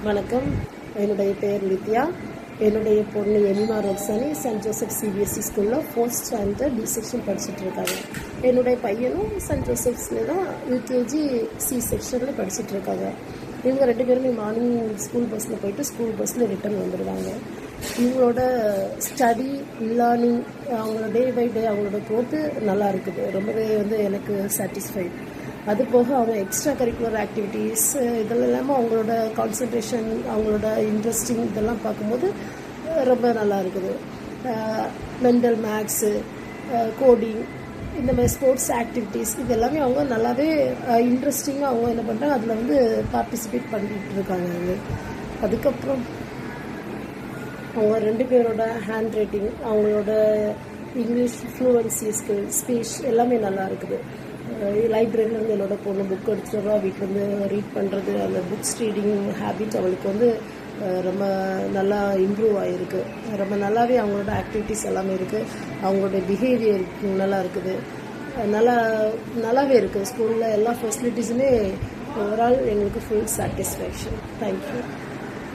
வணக்கம். என்னுடைய பெயர் லித்யா. என்னுடைய பொண்ணு எமிமா ரோக்ஸானி சென்ட் ஜோசப் சிபிஎஸ்சி ஸ்கூலில் 4th ஸ்டாண்டர்ட் பி செக்ஷன் படிச்சுட்டு இருக்காங்க. என்னுடைய பையனும் சென்ட் ஜோசப்ஸில் தான் யூகேஜி சி செக்ஷனில் படிச்சுட்டு இருக்காங்க. இவங்க 2 பேருமே மார்னிங் ஸ்கூல் பஸ்ஸில் போயிட்டு ஸ்கூல் பஸ்ஸில் ரிட்டர்ன் வந்துடுவாங்க. இவங்களோட ஸ்டடி லேர்னிங் அவங்களோட டே பை டே அவங்களோட க்ரோத்து நல்லா இருக்குது. ரொம்பவே எனக்கு சாட்டிஸ்ஃபைட். அது போக அவங்க எக்ஸ்ட்ரா கரிக்குலர் ஆக்டிவிட்டீஸ் இதெல்லாம் இல்லாமல் அவங்களோட கான்சன்ட்ரேஷன் அவங்களோட இன்ட்ரெஸ்டிங் இதெல்லாம் பார்க்கும்போது ரொம்ப நல்லா இருக்குது. மெண்டல் மேக்ஸு கோடிங் இந்த மாதிரி ஸ்போர்ட்ஸ் ஆக்டிவிட்டீஸ் இது எல்லாமே அவங்க நல்லாவே இன்ட்ரெஸ்டிங்காக அவங்க என்ன பண்ணுறாங்க அதில் பார்ட்டிசிபேட் பண்ணிகிட்டு இருக்காங்க. அதுக்கப்புறம் அவங்க 2 பேரோட ஹேண்ட் ரைட்டிங் அவங்களோட இங்கிலீஷ் ஃப்ளூவன்சி ஸ்கில் ஸ்பீச் எல்லாமே நல்லா இருக்குது. லைப்ரரியிலேருந்து என்னோட பொண்ணு புக் எடுத்துட்டு வரா. வீட்டிலேருந்து ரீட் பண்ணுறது அந்த புக்ஸ் ரீடிங் ஹேபிட் அவளுக்கு ரொம்ப நல்லா இம்ப்ரூவ் ஆகிருக்கு. ரொம்ப நல்லாவே அவங்களோட ஆக்டிவிட்டீஸ் எல்லாமே இருக்குது. அவங்களோட பிஹேவியர் நல்லா இருக்குது. நல்லாவே இருக்குது. ஸ்கூலில் எல்லா ஃபெசிலிட்டிஸுமே ஓவரால் எங்களுக்கு ஃபுல் சாட்டிஸ்ஃபேக்ஷன். தேங்க்யூ.